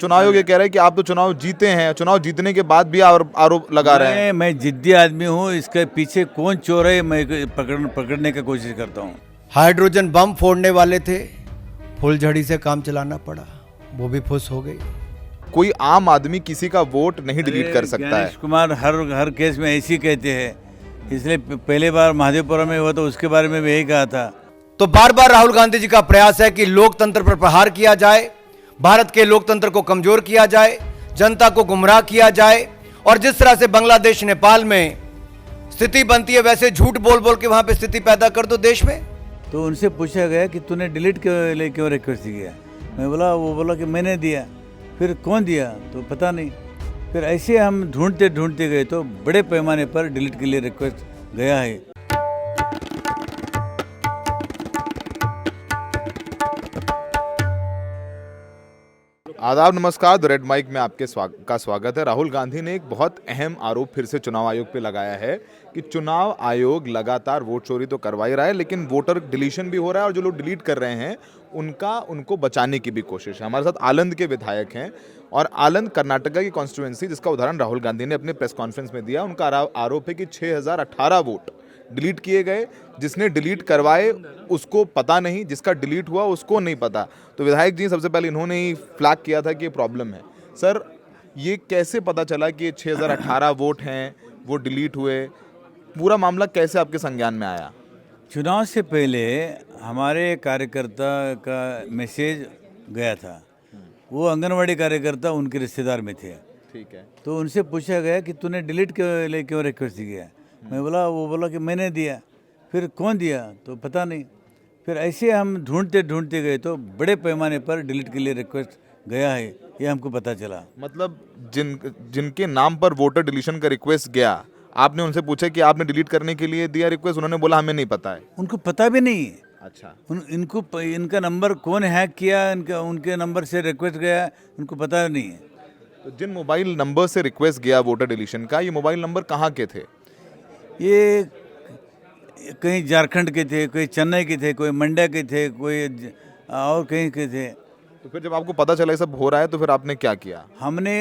चुनाव आयोग ये कह रहा है कि आप तो चुनाव जीते हैं, चुनाव जीतने के बाद भी आरोप लगा रहे हैं। मैं जिद्दी आदमी हूँ। इसके पीछे कौन चोर है मैं पकड़ने की कोशिश करता हूँ। हाइड्रोजन बम फोड़ने वाले थे, फुलझड़ी से काम चलाना पड़ा, वो भी फुस हो गई। कोई आम आदमी किसी का वोट नहीं डिलीट कर सकता है। ज्ञानेश कुमार हर केस में ऐसे ही कहते हैं, इसलिए पहले बार महादेवपुरम में हुआ तो उसके बारे में भी यही कहा था। तो बार बार राहुल गांधी जी का प्रयास है कि लोकतंत्र पर प्रहार किया जाए, भारत के लोकतंत्र को कमजोर किया जाए, जनता को गुमराह किया जाए, और जिस तरह से बांग्लादेश नेपाल में स्थिति बनती है वैसे झूठ बोल बोल के वहां पे स्थिति पैदा कर दो देश में। तो उनसे पूछा गया कि तूने डिलीट क्यों रिक्वेस्ट किया। वो बोला कि मैंने दिया। फिर कौन दिया तो पता नहीं। फिर ऐसे हम ढूंढते गए तो बड़े पैमाने पर डिलीट के लिए रिक्वेस्ट गया है। आदाब, नमस्कार। द रेड माइक में आपके स्वागत है। राहुल गांधी ने एक बहुत अहम आरोप फिर से चुनाव आयोग पे लगाया है कि चुनाव आयोग लगातार वोट चोरी तो करवा ही रहा है, लेकिन वोटर डिलीशन भी हो रहा है और जो लोग डिलीट कर रहे हैं उनको बचाने की भी कोशिश है। हमारे साथ आलंद के विधायक हैं और आलंद कर्नाटका की कॉन्स्टिट्यूएंसी, जिसका उदाहरण राहुल गांधी ने अपने प्रेस कॉन्फ्रेंस में दिया। उनका आरोप है कि 6018 वोट डिलीट किए गए। जिसने डिलीट करवाए उसको पता नहीं, जिसका डिलीट हुआ उसको नहीं पता। तो विधायक जी, सबसे पहले इन्होंने ही फ्लैग किया था कि ये प्रॉब्लम है। सर, ये कैसे पता चला कि 6018 वोट हैं वो डिलीट हुए? पूरा मामला कैसे आपके संज्ञान में आया? चुनाव से पहले हमारे कार्यकर्ता का मैसेज गया था। वो आंगनवाड़ी कार्यकर्ता उनके रिश्तेदार में थे। ठीक है। तो उनसे पूछा गया कि तूने डिलीट क्यों रिक्वेस्ट किया। वो बोला कि मैंने दिया। फिर कौन दिया तो पता नहीं। फिर ऐसे हम ढूंढते गए तो बड़े पैमाने पर डिलीट के लिए रिक्वेस्ट गया है, ये हमको पता चला। मतलब जिनके नाम पर वोटर डिलीशन का रिक्वेस्ट गया, आपने उनसे पूछा कि आपने डिलीट करने के लिए दिया रिक्वेस्ट? उन्होंने बोला हमें नहीं पता है। उनको पता भी नहीं है। अच्छा। इनका नंबर कौन हैक किया, उनके नंबर से रिक्वेस्ट गया, उनको पता नहीं है। तो जिन मोबाइल नंबर से रिक्वेस्ट गया वोटर डिलीशन का, ये मोबाइल नंबर कहाँ के थे? ये कहीं झारखंड के थे, कोई चेन्नई के थे, कोई मंड्या के थे, कोई और कहीं के थे। तो फिर जब आपको पता चला ये सब हो रहा है तो फिर आपने क्या किया? हमने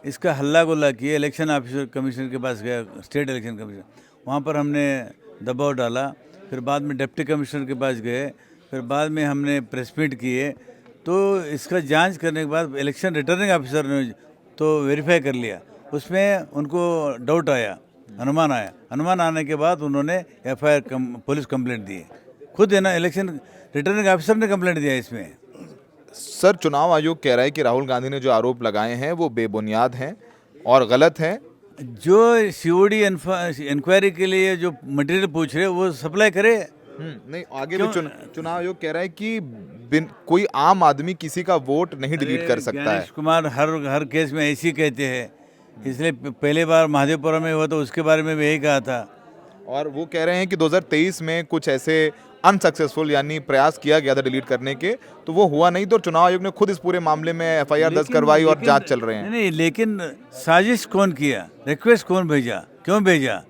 इसका हल्ला गुल्ला किया। इलेक्शन ऑफिसर कमीशन के पास गया, स्टेट इलेक्शन कमीशन, वहाँ पर हमने दबाव डाला। फिर बाद में डिप्टी कमिश्नर के पास गए। फिर बाद में हमने प्रेस मीट किए। तो इसका जांच करने के बाद इलेक्शन रिटर्निंग ऑफिसर ने तो वेरीफाई कर लिया। उसमें उनको डाउट आया, अनुमान आने के बाद उन्होंने एफआईआर पुलिस कंप्लेंट दी। खुद है ना, इलेक्शन रिटर्निंग ऑफिसर ने कंप्लेंट दिया इसमें। सर, चुनाव आयोग कह रहा है कि राहुल गांधी ने जो आरोप लगाए हैं वो बेबुनियाद हैं और गलत हैं। जो सीओडी इंक्वायरी के लिए जो मटेरियल पूछ रहे वो सप्लाई करे। नहीं, आगे भी चुनाव आयोग कह रहा है कि कोई आम आदमी किसी का वोट नहीं डिलीट कर सकता है। ज्ञानेश कुमार हर केस में ऐसे ही कहते हैं, इसलिए पहले बार महादेवपुरम में हुआ तो उसके बारे में भी यही कहा था। और वो कह रहे हैं कि 2023 में कुछ ऐसे अनसक्सेसफुल यानी प्रयास किया गया था डिलीट करने के, तो वो हुआ नहीं। तो चुनाव आयोग ने खुद इस पूरे मामले में एफआईआर दर्ज करवाई और जांच चल रहे हैं। नहीं, लेकिन साजिश कौन किया, रिक्वेस्ट कौन भेजा, क्यों भेजा,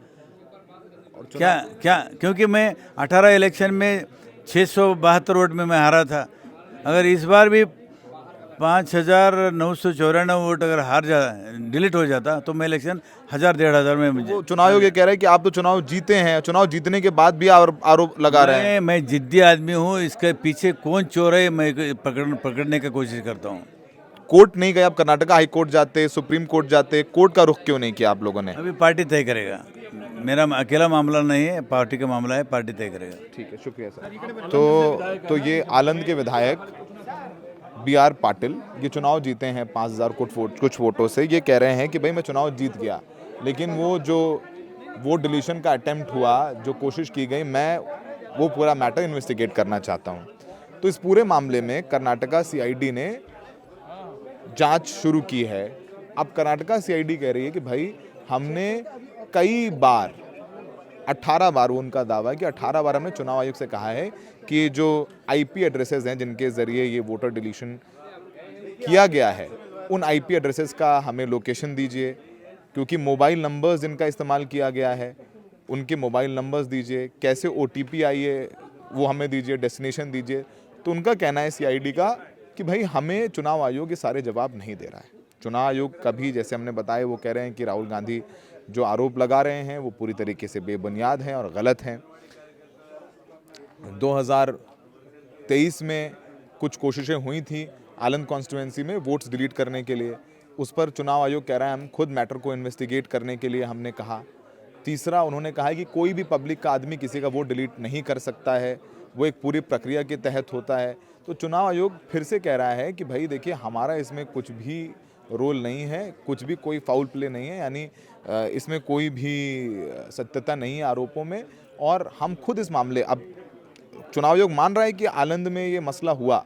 क्या क्योंकि मैं 18 इलेक्शन में 672 वोट में मैं हारा था। अगर इस बार भी 5994 वोट अगर डिलीट हो जाता तो मैं इलेक्शन 1000-1500 में। वो चुनाव आयोग ये कह रहा है कि आप तो चुनाव जीते हैं, चुनाव जीतने के बाद भी आरोप लगा रहे हैं। मैं जिद्दी आदमी हूँ। इसके पीछे कौन चोर है मैं पकड़ने की कोशिश करता हूँ। कोर्ट नहीं गए आप? कर्नाटका हाई कोर्ट जाते, सुप्रीम कोर्ट जाते, कोर्ट का रुख क्यों नहीं किया आप लोगों ने? अभी पार्टी तय करेगा। मेरा अकेला मामला नहीं है, पार्टी का मामला है, पार्टी तय करेगा। ठीक है, शुक्रिया सर। तो ये आलंद के विधायक BR पाटिल, ये चुनाव जीते हैं 5000 कुछ वोटों से। ये कह रहे हैं कि भाई मैं चुनाव जीत गया, लेकिन वो जो वोट डिलीशन का अटेम्प्ट हुआ, जो कोशिश की गई, मैं वो पूरा मैटर इन्वेस्टिगेट करना चाहता हूँ। तो इस पूरे मामले में कर्नाटका CID ने जांच शुरू की है। अब कर्नाटका CID कह रही है कि भाई हमने कई बार 18 बार, वो उनका दावा है कि 18 बार हमने चुनाव आयोग से कहा है कि जो IP एड्रेसेस हैं जिनके ज़रिए ये वोटर डिलीशन किया गया है, उन IP एड्रेसेस का हमें लोकेशन दीजिए, क्योंकि मोबाइल नंबर्स जिनका इस्तेमाल किया गया है उनके मोबाइल नंबर्स दीजिए, कैसे OTP आई है वो हमें दीजिए, डेस्टिनेशन दीजिए। तो उनका कहना है CID का कि भाई हमें चुनाव आयोग ये सारे जवाब नहीं दे रहा है। चुनाव आयोग कभी, जैसे हमने बताया, वो कह रहे हैं कि राहुल गांधी जो आरोप लगा रहे हैं वो पूरी तरीके से बेबुनियाद हैं और गलत हैं। 2023 में कुछ कोशिशें हुई थी आलंद कॉन्स्टिट्यूएंसी में वोट्स डिलीट करने के लिए, उस पर चुनाव आयोग कह रहा है हम खुद मैटर को इन्वेस्टिगेट करने के लिए हमने कहा। तीसरा, उन्होंने कहा है कि कोई भी पब्लिक का आदमी किसी का वोट डिलीट नहीं कर सकता है, वो एक पूरी प्रक्रिया के तहत होता है। तो चुनाव आयोग फिर से कह रहा है कि भाई देखिए, हमारा इसमें कुछ भी रोल नहीं है, कुछ भी कोई फाउल प्ले नहीं है, यानी इसमें कोई भी सत्यता नहीं है आरोपों में, और हम खुद इस मामले, अब चुनाव आयोग मान रहा है कि आलंद में ये मसला हुआ,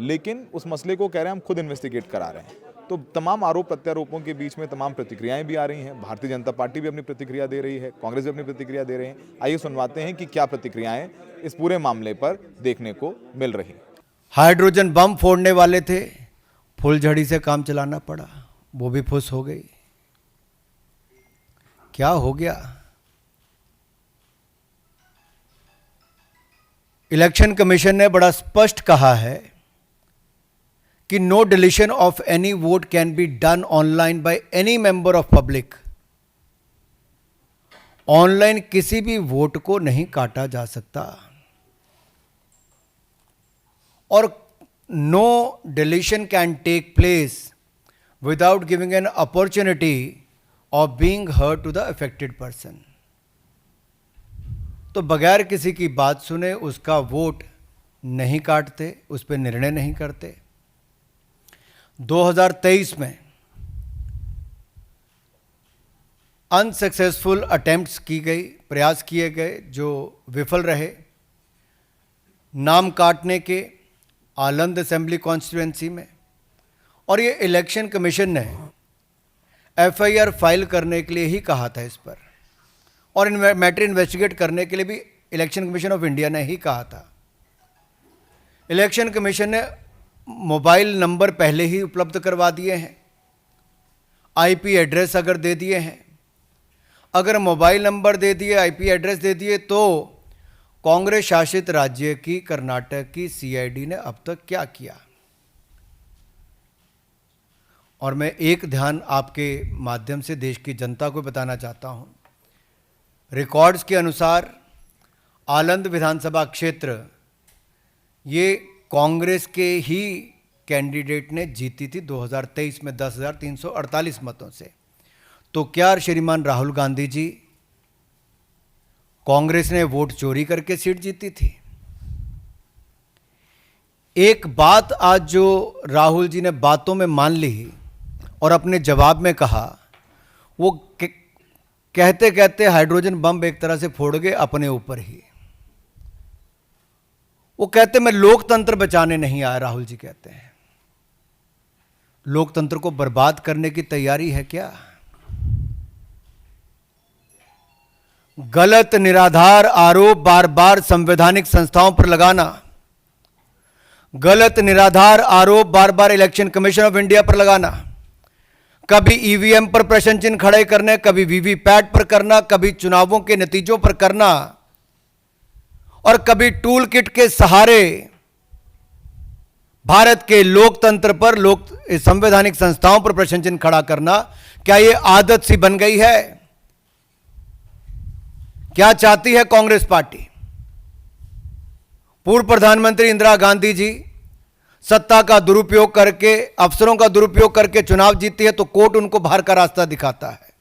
लेकिन उस मसले को कह रहे हैं हम खुद इन्वेस्टिगेट करा रहे हैं। तो तमाम आरोप प्रत्यारोपों के बीच में तमाम प्रतिक्रियाएं भी आ रही हैं। भारतीय जनता पार्टी भी अपनी प्रतिक्रिया दे रही है, कांग्रेस भी अपनी प्रतिक्रिया दे रहे हैं। आइए सुनवाते हैं कि क्या प्रतिक्रियाएं इस पूरे मामले पर देखने को मिल रही। हाइड्रोजन बम फोड़ने वाले थे, फुलझड़ी से काम चलाना पड़ा, वो भी फुस हो गई। क्या हो गया? इलेक्शन कमीशन ने बड़ा स्पष्ट कहा है कि no deletion of any vote can be done online by any member of public. Online किसी भी वोट को नहीं काटा जा सकता, और no deletion can take place without giving an opportunity of being heard to the affected person. तो बगैर किसी की बात सुने उसका वोट नहीं काटते, उस पर निर्णय नहीं करते। 2023 में अनसक्सेसफुल अटेम्प्ट्स की गई, प्रयास किए गए जो विफल रहे, नाम काटने के आलंद असेंबली कॉन्स्टिट्यूएंसी में, और ये इलेक्शन कमीशन ने एफआईआर फाइल करने के लिए ही कहा था इस पर, और मैटर इन्वेस्टिगेट करने के लिए भी इलेक्शन कमीशन ऑफ इंडिया ने ही कहा था। इलेक्शन कमीशन ने मोबाइल नंबर पहले ही उपलब्ध करवा दिए हैं, आईपी एड्रेस अगर दे दिए हैं, अगर मोबाइल नंबर दे दिए, आईपी एड्रेस दे दिए, तो कांग्रेस शासित राज्य की कर्नाटक की सीआईडी ने अब तक क्या किया? और मैं एक ध्यान आपके माध्यम से देश की जनता को बताना चाहता हूं। रिकॉर्ड्स के अनुसार आलंद विधानसभा क्षेत्र ये कांग्रेस के ही कैंडिडेट ने जीती थी 2023 में 10,348 मतों से। तो क्या श्रीमान राहुल गांधी जी, कांग्रेस ने वोट चोरी करके सीट जीती थी? एक बात आज जो राहुल जी ने बातों में मान ली और अपने जवाब में कहा, वो कहते कहते हाइड्रोजन बम एक तरह से फोड़ गए अपने ऊपर ही। वो कहते मैं लोकतंत्र बचाने नहीं आया, राहुल जी कहते हैं। लोकतंत्र को बर्बाद करने की तैयारी है क्या? गलत निराधार आरोप बार बार संवैधानिक संस्थाओं पर लगाना, गलत निराधार आरोप बार बार इलेक्शन कमीशन ऑफ इंडिया पर लगाना, कभी ईवीएम पर प्रश्न चिन्ह खड़े करने, कभी वीवीपैट पर करना, कभी चुनावों के नतीजों पर करना, और कभी टूल किट के सहारे भारत के लोकतंत्र पर, संवैधानिक संस्थाओं पर प्रश्न चिन्ह खड़ा करना, क्या यह आदत सी बन गई है? क्या चाहती है कांग्रेस पार्टी? पूर्व प्रधानमंत्री इंदिरा गांधी जी सत्ता का दुरुपयोग करके, अफसरों का दुरुपयोग करके चुनाव जीती है तो कोर्ट उनको बाहर का रास्ता दिखाता है।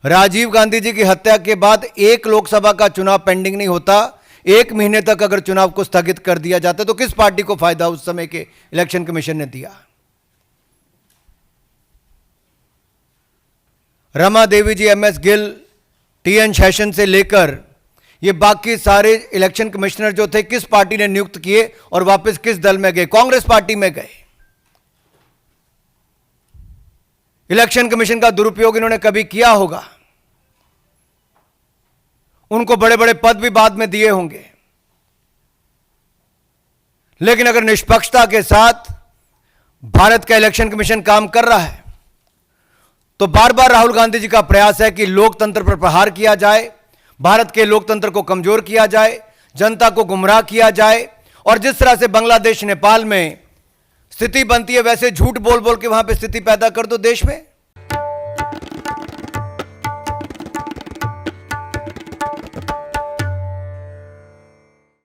राजीव गांधी जी की हत्या के बाद एक लोकसभा का चुनाव पेंडिंग नहीं होता, 1 महीने तक अगर चुनाव को स्थगित कर दिया जाता तो किस पार्टी को फायदा उस समय के इलेक्शन कमीशन ने दिया? रमा देवी जी, एमएस गिल, टीएन शेषन से लेकर ये बाकी सारे इलेक्शन कमिश्नर जो थे किस पार्टी ने नियुक्त किए और वापस किस दल में गए? कांग्रेस पार्टी में गए। इलेक्शन कमीशन का दुरुपयोग इन्होंने कभी किया होगा, उनको बड़े बड़े पद भी बाद में दिए होंगे, लेकिन अगर निष्पक्षता के साथ भारत का इलेक्शन कमीशन काम कर रहा है तो बार बार राहुल गांधी जी का प्रयास है कि लोकतंत्र पर प्रहार किया जाए, भारत के लोकतंत्र को कमजोर किया जाए, जनता को गुमराह किया जाए, और जिस तरह से बांग्लादेश नेपाल में स्थिति बनती है, वैसे झूठ बोल बोल के वहां पे स्थिति पैदा कर दो देश में।